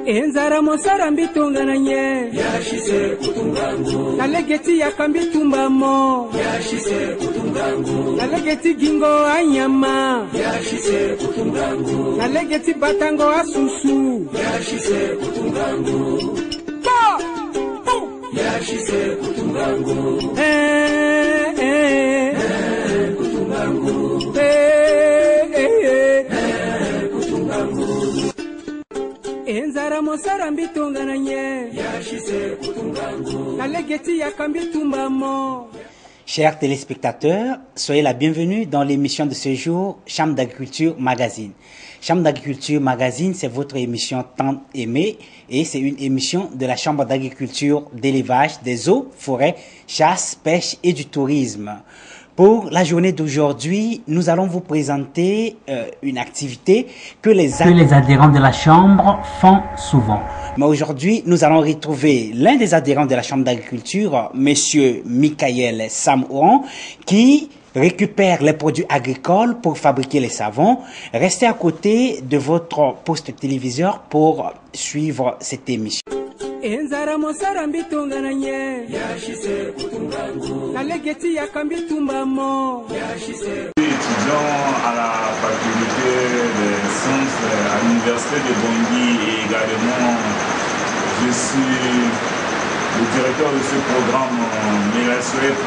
Enzara mosara mbitungananye yashize kutungangu nalegeti yakambitumbamo yashize kutungangu nalegeti gingo anyama yashize kutungangu nalegeti batango asusu yashize kutungangu yashize kutungangu kutungangu kutungangu enzara mosara mbitungananye yashize kutungangu nalegeti yakambitumbamo. Chers téléspectateurs, soyez la bienvenue dans l'émission de ce jour, Chambre d'agriculture magazine. Chambre d'agriculture magazine, c'est votre émission tant aimée et c'est une émission de la Chambre d'agriculture, d'élevage, des eaux, forêts, chasse, pêche et du tourisme. Pour la journée d'aujourd'hui, nous allons vous présenter une activité que les adhérents de la Chambre font souvent. Mais aujourd'hui, nous allons retrouver l'un des adhérents de la Chambre d'agriculture, Monsieur Michael Samouan, qui récupère les produits agricoles pour fabriquer les savons. Restez à côté de votre poste téléviseur pour suivre cette émission. Enzara mosara mbitungananye yashize kutungangu nalegeti yakambitumbamo yashize. Étudiant à la faculté des sciences à l'université de Bangui et également je suis le directeur de ce programme MELASWEP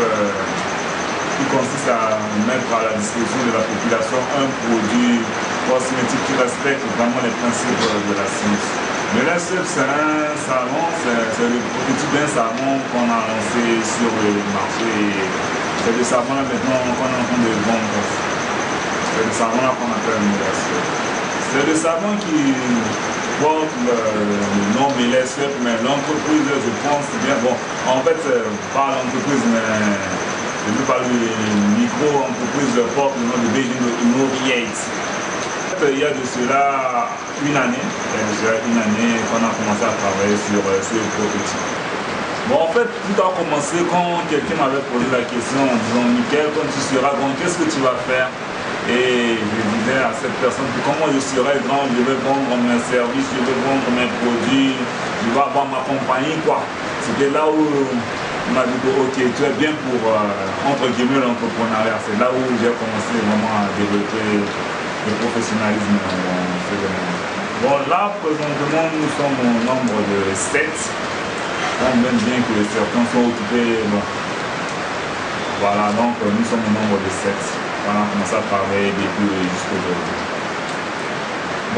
qui consiste à mettre à la disposition de la population un produit cosmétique qui respecte vraiment les principes de la science. MELASWEP, c'est un savon, c'est le prototype d'un savon qu'on a lancé sur le marché. C'est le savon là maintenant qu'on est en train de vendre. C'est le savon là qu'on appelle MELASWEP. C'est le savon qui porte le nom MELASWEP, mais l'entreprise, je pense bien, bon, en fait, pas l'entreprise, mais je veux parler de micro-entreprise porte le nom de Beijing Innovate. Il y a de cela une année qu'on a commencé à travailler sur ce prototype. Bon, en fait, tout a commencé quand quelqu'un m'avait posé la question en disant Michael, quand tu seras grand, qu'est-ce que tu vas faire? Et je disais à cette personne que comment je serai grand, je vais vendre mes services, je vais vendre mes produits, je vais avoir ma compagnie, quoi. C'était là où il m'a dit ok, tu es bien pour, entre guillemets, l'entrepreneuriat. C'est là où j'ai commencé vraiment à développer le professionnalisme dans ce domaine. Bon, là, présentement, nous sommes au nombre de 7. On même bien que certains sont occupés. Bon. Voilà, donc nous sommes au nombre de 7. On a commencé à travailler depuis jusqu'aujourd'hui.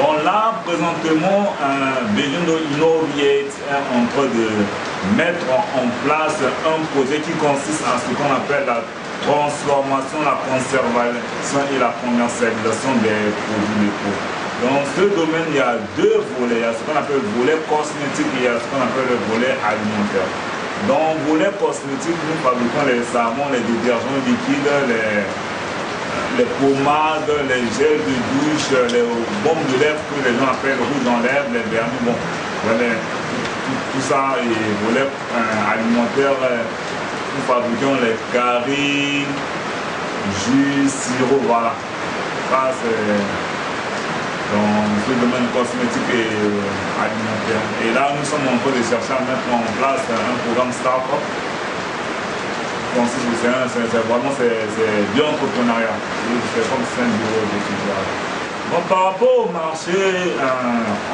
Bon, là, présentement, Beijing Innovate est en train de mettre en place un projet qui consiste en ce qu'on appelle la transformation, la conservation et la commercialisation des produits locaux. Dans ce domaine, il y a deux volets. Il y a ce qu'on appelle le volet cosmétique et il y a ce qu'on appelle le volet alimentaire. Dans le volet cosmétique, nous fabriquons les savons, les détergents liquides, les pommades, les gels de douche, les baumes de lèvres que les gens appellent rouge dans lèvres, les vernis. Bon, voilà, tout ça est volet alimentaire. Nous fabriquons les caries, jus, sirop, voilà. Ça c'est dans ce domaine cosmétique et alimentaire. Et là, nous sommes en train de chercher à mettre en place un programme start-up. C'est vraiment bien entrepreneuriat. C'est comme c'est un bureau d'étudiants. Bon, par rapport au marché,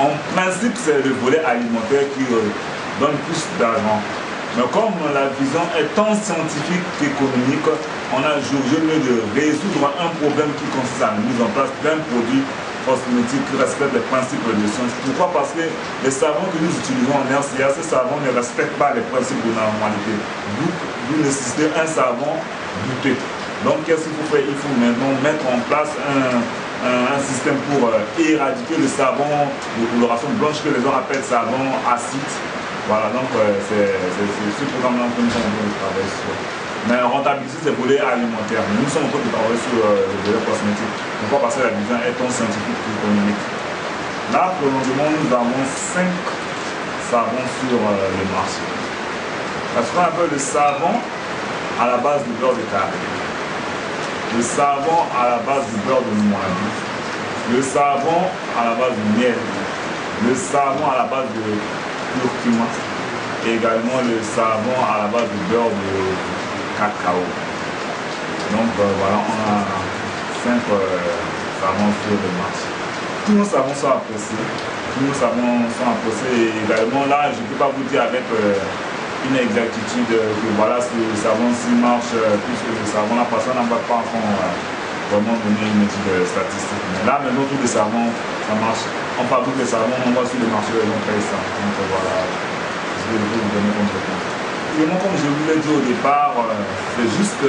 en principe, c'est le volet alimentaire qui donne plus d'argent. Mais comme la vision est tant scientifique qu'économique, on a jugé mieux de résoudre un problème qui consiste à la mise en place d'un produit cosmétique qui respecte les principes de science. Pourquoi? Parce que les savons que nous utilisons en RCA, ces savons ne respectent pas les principes de normalité. D'où nécessiter un savon douteux. Donc qu'est-ce qu'il faut faire? Il faut maintenant mettre en place un système pour éradiquer le savon de coloration blanche que les gens appellent savon acide. Voilà, donc c'est ce programme-là que nous sommes en train de travailler sur. Mais rentabiliser, c'est le volet alimentaire. Nous sommes en train de travailler sur le volet cosmétique. Pourquoi? Parce que la vision est tant scientifique qu'économique. Là, pour le moment, nous avons 5 savons sur le marché. Parce qu'on appelle le savon à la base du beurre de karité, le savon à la base du beurre de moine, le savon à la base du miel, le savon à la base de curcuma et également le savon à la base de beurre de cacao. Donc voilà, on a 5 savons sur le marché. Tous nos savons sont appréciés. Tous nos savons sont appréciés et également là, je ne peux pas vous dire avec une exactitude que voilà, ce savon-ci marche plus que le savon là, parce qu'on n'a pas encore vraiment donné une étude statistique. Mais là, maintenant, tous les savons, ça marche. On fabrique les savons, on va sur le marché et on paye ça. Donc voilà, je vais vous donner contre temps. Évidemment, comme je vous l'ai dit au départ, c'est juste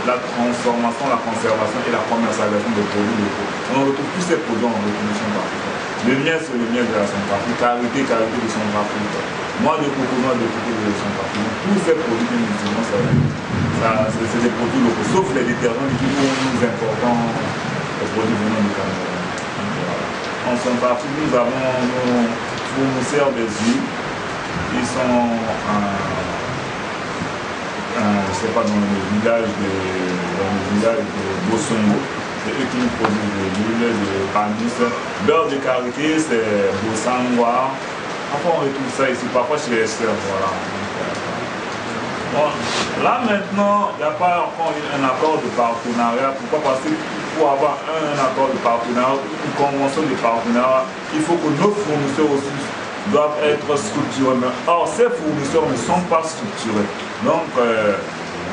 la transformation, la conservation et la commercialisation des produits locaux. On retrouve tous ces produits en reconnaissance d'Afrique. Le miel, c'est le miel de la Centrafrique, karité de Centrafrique. Moi, de coco de Centrafrique. Tous ces produits que nous utilisons, c'est des produits locaux, sauf les détergents qui nous importons les produits venant du Cameroun. Voilà. En Centrafrique, nous avons nos fournisseurs des huiles. Ils sont je sais pas, dans le village de Bossongo. C'est eux qui nous produisent de l'huile, de panis. Beurre de karité, c'est Bossangwa. Enfin, on retrouve ça ici, parfois chez les sœurs. Voilà. Bon, là maintenant, il n'y a pas encore un accord de partenariat. Pourquoi? Parce que pour avoir un accord de partenariat, une convention de partenariat, il faut que nos fournisseurs aussi doivent être structurés. Or, ces fournisseurs ne sont pas structurés. Donc,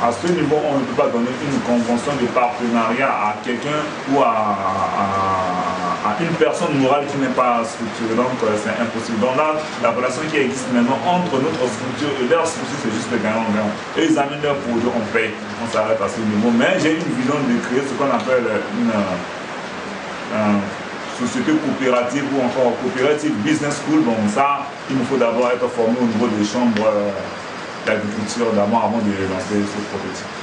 à ce niveau, on ne peut pas donner une convention de partenariat à quelqu'un ou à une personne morale qui n'est pas structurée. Donc, c'est impossible. Donc là, la relation qui existe maintenant entre notre structure et leur structure, c'est juste le gagnant-gagnant. Et ils amènent leurs produits, on paye. On s'arrête à ce niveau. Mais j'ai une vision de créer ce qu'on appelle une société coopérative ou encore coopérative business school. Bon, ça, il nous faut d'abord être formé au niveau des chambres d'agriculture d'abord avant de lancer ce prototype.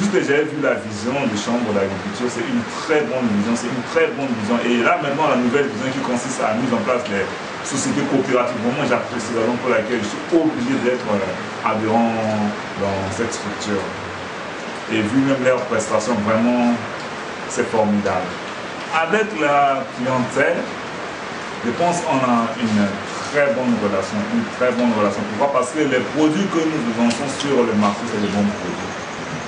Juste que j'ai vu la vision des chambres d'agriculture, c'est une très bonne vision, c'est une très bonne vision. Et là maintenant la nouvelle vision qui consiste à la mise en place des sociétés coopératives, vraiment j'apprécie la raison pour laquelle je suis obligé d'être adhérent dans cette structure. Et vu même leurs prestations, vraiment c'est formidable. Avec la clientèle, je pense qu'on a une très bonne relation, Pourquoi? Parce que les produits que nous vendons sur le marché, c'est des bons produits.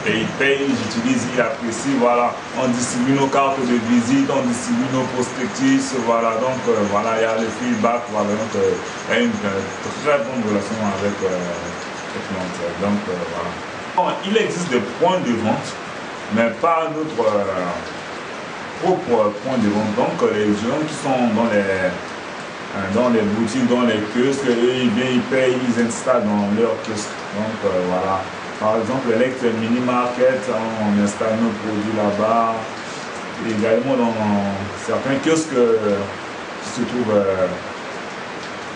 Et ils payent, ils utilisent, ils apprécient, voilà. On distribue nos cartes de visite, on distribue nos prospectus, voilà. Donc voilà, il y a le feedback, voilà. Donc il y a une très bonne relation avec les clientèles. Donc voilà. Il existe des points de vente, mais pas notre propre point de vente. Donc les gens qui sont dans les boutiques, dans les kiosques, ils viennent, ils payent, ils installent dans leur kiosque. Donc voilà. Par exemple, l'Elect Mini Market, on installe nos produits là-bas. Également dans certains kiosques qui se trouvent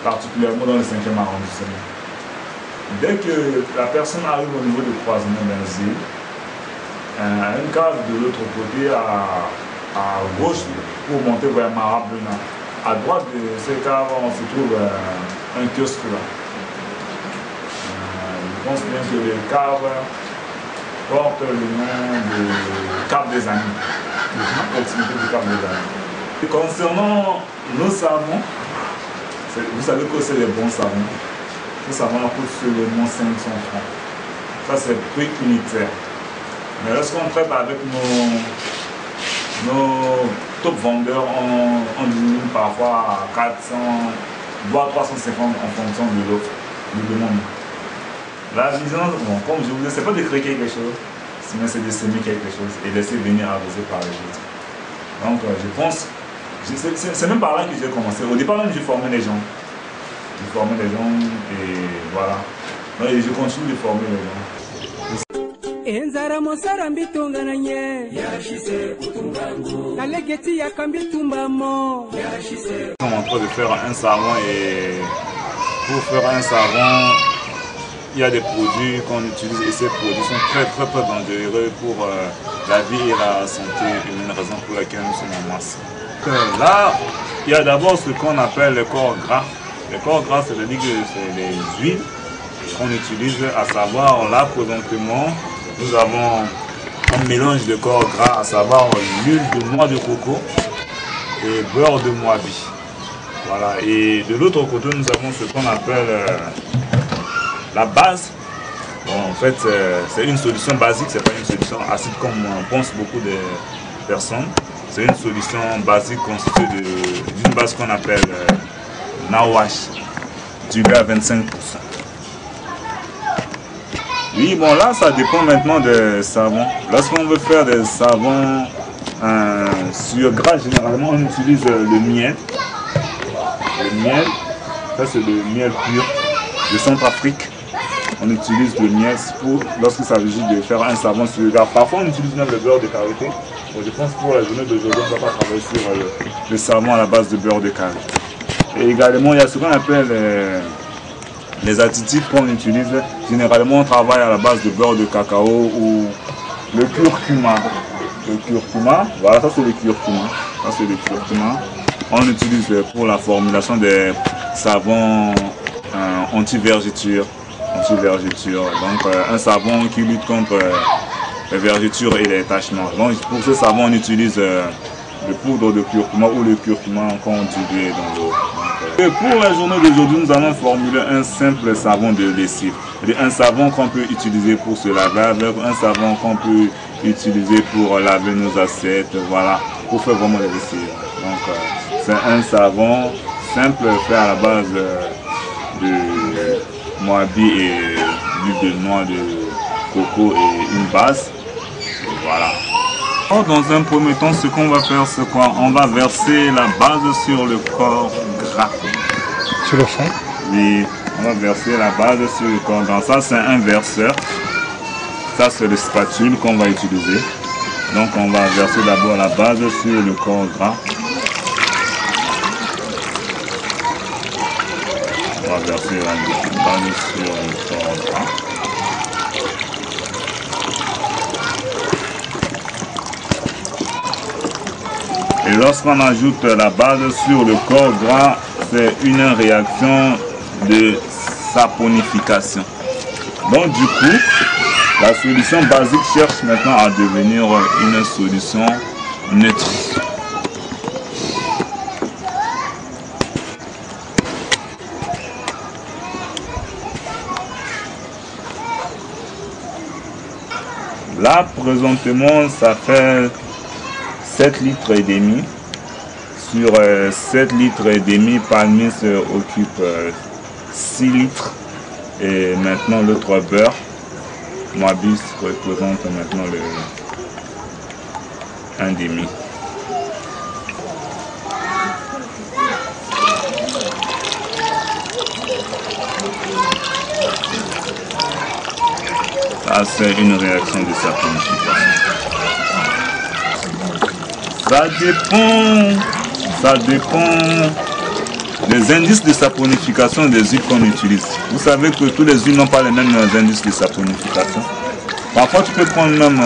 particulièrement dans le 5e arrondissement. Dès que la personne arrive au niveau du croisement d'Azil, une cave de l'autre côté à gauche pour monter vers Marabuna. À droite de ces caves, on se trouve un kiosque là. Je pense bien que les caves portent le nom de Cap des Amis, à proximité du Cap des Amis. Et concernant nos savons, vous savez que c'est les bons savons. Ces savons coûtent seulement 500 francs. Ça c'est prix unitaire. Mais lorsqu'on traite avec nos top vendeurs, on diminue parfois à 400, voire 350 en fonction de l'offre, de demande. La vision, bon, comme je vous dis, c'est pas de créer quelque chose, mais c'est de semer quelque chose et laisser venir arroser par les autres. Donc je pense, c'est même par là que j'ai commencé. Au départ même, je formais les gens. Je formais les gens et voilà. Et je continue de former les gens. Enzara mosara mbitunga nye Yashise kutungangu na legeti ya kambitumba mo Yashise On est en train de faire un savon et pour faire un savon, il y a des produits qu'on utilise et ces produits sont très dangereux pour la vie et la santé humaine, raison pour laquelle nous sommes en masse. Là, il y a d'abord ce qu'on appelle le corps gras. Le corps gras, c'est-à-dire que c'est les huiles qu'on utilise, à savoir là présentement, nous avons un mélange de corps gras, à savoir l'huile de noix de coco et beurre de moabi. Voilà, et de l'autre côté, nous avons ce qu'on appelle la base. Bon, en fait, c'est une solution basique, c'est pas une solution acide comme pensent beaucoup de personnes. C'est une solution basique constituée d'une base qu'on appelle Nawash, diluée à 25%. Oui, bon là, ça dépend maintenant des savons. Lorsqu'on veut faire des savons sur gras, généralement, on utilise le miel. Le miel, ça c'est le miel pur de Centrafrique. On utilise le miel pour lorsqu'il s'agit de faire un savon sur le gras. Parfois, on utilise même le beurre de karité. Bon, je pense que pour la journée d'aujourd'hui, on ne va pas travailler sur le savon à la base de beurre de karité. Et également, il y a ce qu'on appelle les additifs qu'on utilise. Généralement, on travaille à la base de beurre de cacao ou le curcuma. Le curcuma, voilà, ça c'est le curcuma. Ça c'est le curcuma. On l'utilise pour la formulation des savons anti-vergeture. Donc un savon qui lutte contre les vergetures et les tachements. Donc pour ce savon, on utilise le poudre de curcuma ou le curcuma qu'on dilue dans l'eau. Et pour la journée d'aujourd'hui, nous allons formuler un simple savon de lessive. Un savon qu'on peut utiliser pour se laver avec, un savon qu'on peut utiliser pour laver nos assiettes, voilà, pour faire vraiment les lessives. Donc c'est un savon simple fait à la base de moabi et l'huile de noix de coco et une base. Et voilà. Alors, dans un premier temps, ce qu'on va faire, c'est quoi? On va verser la base sur le corps gras. Sur le fond? Oui, on va verser la base sur le corps gras. Ça, c'est un verseur. Ça, c'est le spatule qu'on va utiliser. Donc, on va verser d'abord la base sur le corps gras. On va verser la base sur le corps gras. Et lorsqu'on ajoute la base sur le corps gras, c'est une réaction de saponification. Donc du coup, la solution basique cherche maintenant à devenir une solution neutre. Là, présentement, ça fait 7 litres et demi. Sur 7 litres et demi, Palmis occupe 6 litres. Et maintenant, l'autre beurre, Moabis représente maintenant le 1,5. Ça, c'est une réaction de saponification. Ça dépend des indices de saponification des huiles qu'on utilise. Vous savez que tous les huiles n'ont pas les mêmes indices de saponification. Parfois, tu peux prendre même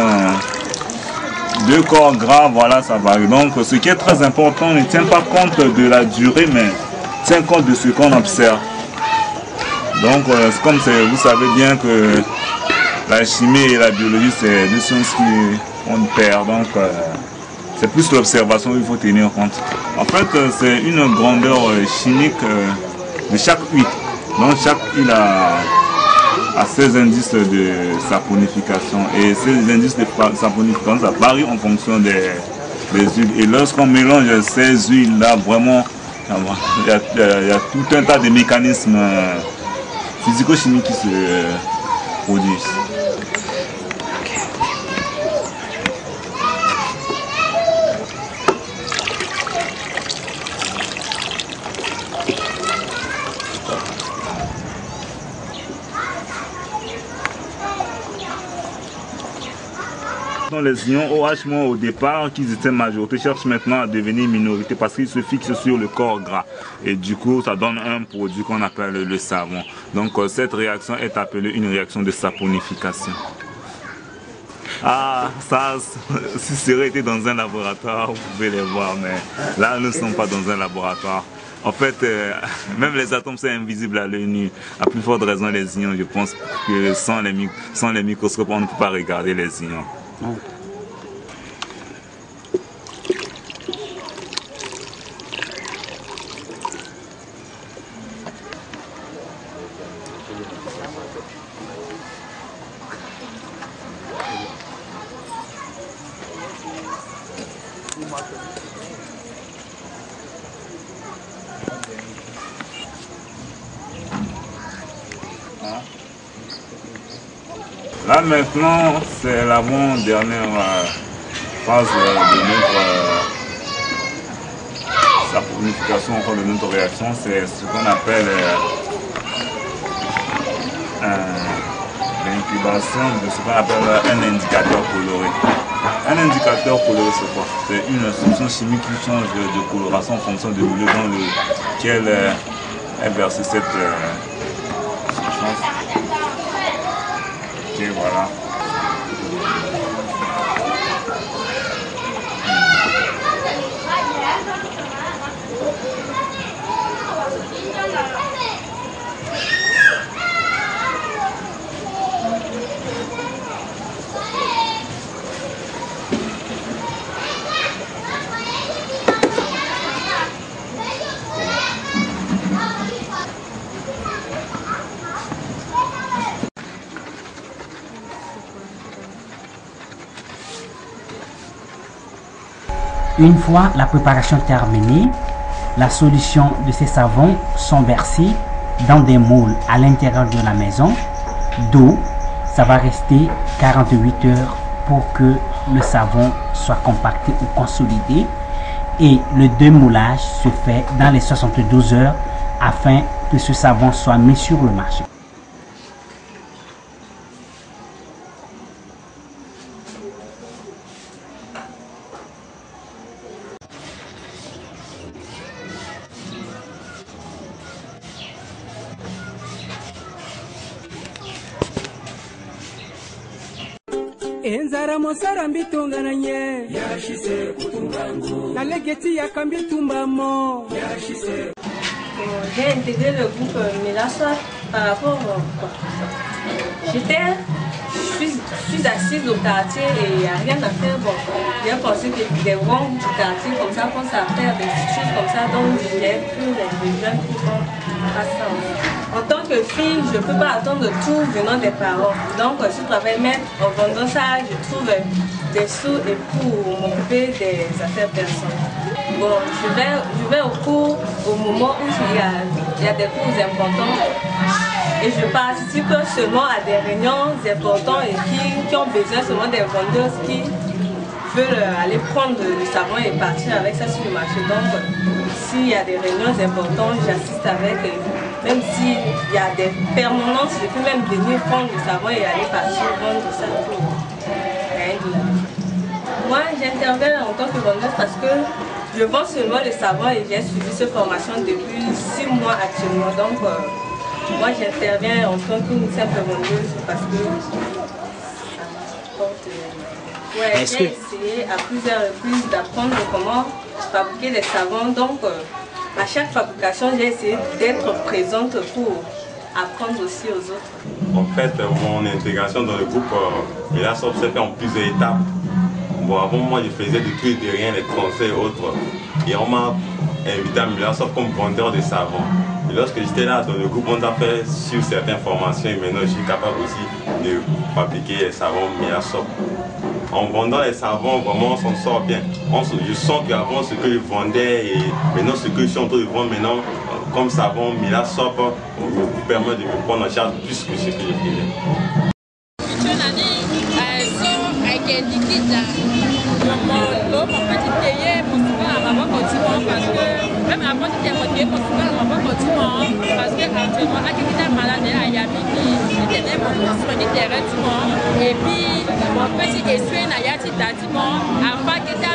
2 corps gras, voilà, ça varie. Donc, ce qui est très important, ne tient pas compte de la durée, mais tient compte de ce qu'on observe. Donc, c'est comme vous savez bien que la chimie et la biologie, c'est deux choses qu'on perd. Donc, c'est plus l'observation qu'il faut tenir compte. En fait, c'est une grandeur chimique de chaque huile. Donc, chaque huile a ses indices de saponification. Et ces indices de saponification, ça varie en fonction des huiles. Et lorsqu'on mélange ces huiles-là, vraiment, il y a tout un tas de mécanismes physico-chimiques qui se produisent. Les ions OH, au départ, qu'ils étaient majorité, cherchent maintenant à devenir minorité parce qu'ils se fixent sur le corps gras. Et du coup, ça donne un produit qu'on appelle le savon. Donc, cette réaction est appelée une réaction de saponification. Ah, ça, si ça aurait été dans un laboratoire, vous pouvez les voir, mais là, nous ne sommes pas dans un laboratoire. En fait, même les atomes sont invisibles à l'œil nu. À plus forte raison, les ions, je pense que sans les microscopes, on ne peut pas regarder les ions. Là maintenant, c'est l'avant-dernière phase de notre saponification, encore de notre réaction. C'est ce qu'on appelle l'incubation de ce qu'on appelle un indicateur coloré. Un indicateur coloré, c'est quoi? C'est une substance chimique qui change de coloration en fonction du milieu dans lequel est versée cette substance. Ok, voilà. Une fois la préparation terminée, la solution de ces savons sont versés dans des moules à l'intérieur de la maison d'eau. Ça va rester 48 heures pour que le savon soit compacté ou consolidé. Et le démoulage se fait dans les 72 heures afin que ce savon soit mis sur le marché. enzara mosara mbitungananye yashize kutungangu na legeti yakambitumbamo yashize. J'ai intégré le groupe Mélassa par rapport je suis assise au quartier et il n'y a rien à faire. Bon, j'ai pensé que des rangs du quartier comme ça, pense à faire des choses comme ça, donc j'ai pris les jeunes qui font pas ça. En tant que fille, je ne peux pas attendre tout venant des parents. Donc, je travaille même en vendant ça, je trouve des sous et pour m'occuper des affaires personnelles. Bon, je vais au cours au moment où il y a des cours importants et je participe seulement à des réunions importantes et qui ont besoin seulement des vendeuses qui veulent aller prendre le savon et partir avec ça sur le marché. Donc, s'il y a des réunions importantes, j'assiste avec. Même s'il y a des permanences, je peux même venir prendre le savon et aller partir vendre ça pour rien de l'argent. Moi, j'interviens en tant que vendeuse parce que je vends seulement le savon et j'ai suivi cette formation depuis 6 mois actuellement. Donc, moi, j'interviens en tant qu'une simple vendeuse parce que ça m'apporte. Ouais, j'ai essayé à plusieurs reprises d'apprendre comment fabriquer les savons. Donc, à chaque fabrication, j'ai essayé d'être présente pour apprendre aussi aux autres. En fait, mon intégration dans le groupe Melasoft s'est fait en plusieurs étapes. Bon, avant moi, je faisais de tout et de rien, les conseils et autres. Et on m'a invité à Melasoft comme vendeur de savon. Et lorsque j'étais là dans le groupe, on a fait sur certaines formations et maintenant je suis capable aussi de fabriquer les savons Melasoft. En vendant les savons, vraiment on s'en sort bien. Je sens qu'avant ce que je vendais et maintenant ce que je suis en train de vendre maintenant, comme savon Melasoft, me permet de me prendre en charge plus que ce que je faisais. Même avant de dire que parce que actuellement, à qui est malade à Yami, qui était et puis mon petit essuie n'a yati tatiment, avant qu'il était à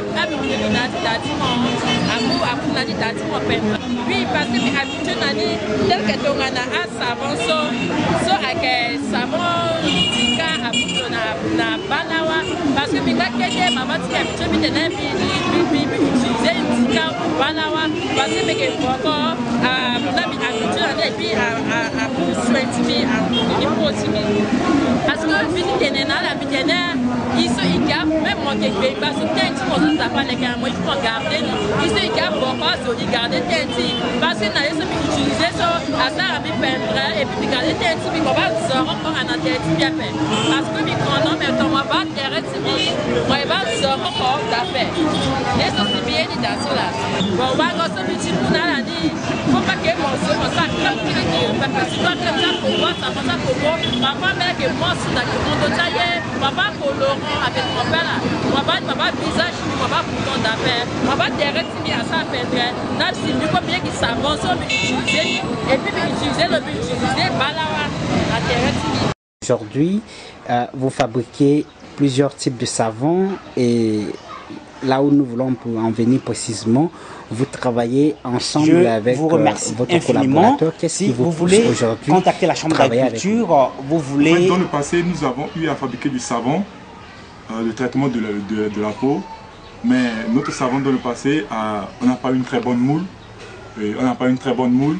oui, parce que habitude tel que ton a savon so avec savon tika na balawa parce que mika kete maman ti habitude mi tena bi utiliser tika balawa parce que meke boko na bi habitude et puis à souhaiter à protéger parce que vini tenena la bitena iso ika même mon keke parce que tenti on ça pas les gars moi il faut garder iso ika boko so di garder tenti parce que na yeso bi utiliser so asa bi pendre et puis garder tenti bi ko ba so ko ana tenti bien fait parce que mi kono mais to ma ba terre ti bi moi ba so ko da fait yeso si bien invitation là. Bon, on va gosser le petit pour n'aller. Faut pas que mon son ça comme que parce que si toi tu as pour voir ça passe pour moi. Papa mais que moi c'est dans le monde taillé. Papa pour Laurent avec mon père là. Papa visage, papa bouton d'affaires. Papa direct mis à ça peindre. Là c'est mieux comme bien qu'il s'avance on utiliser et puis utiliser le utiliser balawa la direct. Aujourd'hui, vous fabriquez plusieurs types de savons et là où nous voulons en venir précisément, vous travaillez ensemble avec votre collaborateur. Qu'est-ce que vous voulez aujourd'hui contacter la Chambre d'agriculture? Vous voulez... En fait, dans le passé, nous avons eu à fabriquer du savon, de traitement de la peau, mais notre savon dans le passé, on n'a pas eu une très bonne moule. On n'a pas une très bonne moule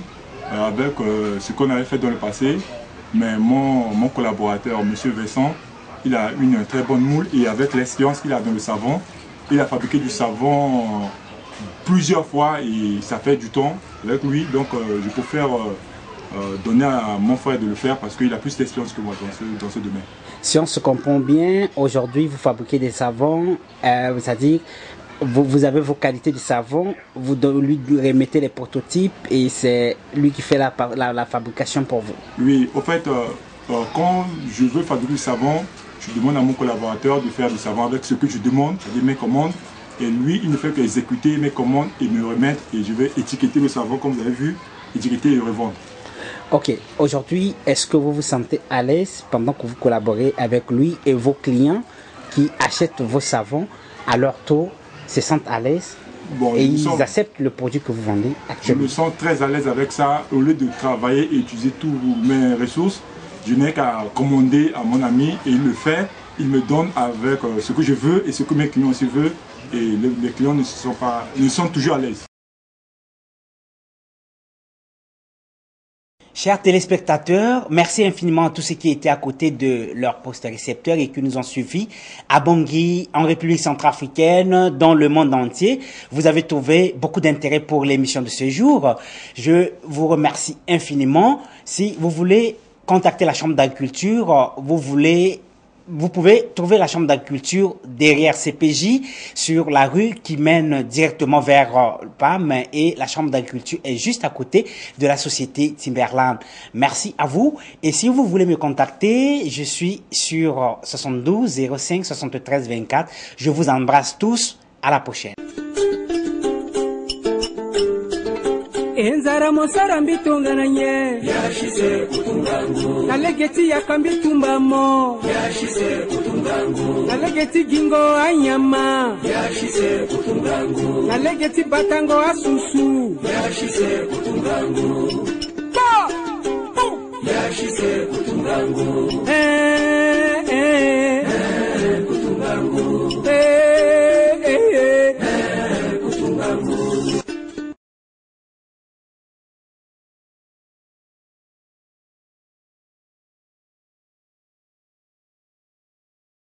avec ce qu'on avait fait dans le passé, mais mon collaborateur, M. Vincent, il a une très bonne moule et avec l'expérience qu'il a dans le savon, il a fabriqué du savon plusieurs fois et ça fait du temps avec lui. Donc je préfère donner à mon frère de le faire parce qu'il a plus d'expérience que moi dans ce domaine. Si on se comprend bien, aujourd'hui vous fabriquez des savons, c'est-à-dire vous avez vos qualités de savon, vous lui remettez les prototypes et c'est lui qui fait la fabrication pour vous. Oui, au fait, quand je veux fabriquer du savon, je demande à mon collaborateur de faire du savon avec ce que je demande, c'est-à-dire mes commandes. Et lui, il ne fait qu'exécuter mes commandes et me remettre. Et je vais étiqueter le savon, comme vous avez vu, étiqueter et revendre. Ok, aujourd'hui, est-ce que vous vous sentez à l'aise pendant que vous collaborez avec lui et vos clients qui achètent vos savons à leur tour se sentent à l'aise et ils acceptent le produit que vous vendez actuellement? Je me sens très à l'aise avec ça. Au lieu de travailler et utiliser toutes mes ressources, je n'ai qu'à commander à mon ami et il le fait. Il me donne avec ce que je veux et ce que mes clients aussi veulent. Et les clients ne sont toujours à l'aise. Chers téléspectateurs, merci infiniment à tous ceux qui étaient à côté de leur poste récepteur et qui nous ont suivis à Bangui, en République centrafricaine, dans le monde entier. Vous avez trouvé beaucoup d'intérêt pour l'émission de ce jour. Je vous remercie infiniment. Si vous voulez contacter la Chambre d'agriculture, vous pouvez trouver la Chambre d'agriculture derrière CPJ sur la rue qui mène directement vers PAM et la Chambre d'agriculture est juste à côté de la société Timberland. Merci à vous et si vous voulez me contacter, je suis sur 72 05 73 24. Je vous embrasse tous. À la prochaine. Enzara mosara mbitongana nye yashize kutungangu nalegeti yakambitumbamo yashize kutungangu nalegeti gingo anyama yashize kutungangu nalegeti batango asusu yashize kutungangu yashize kutungangu kutungangu kutungangu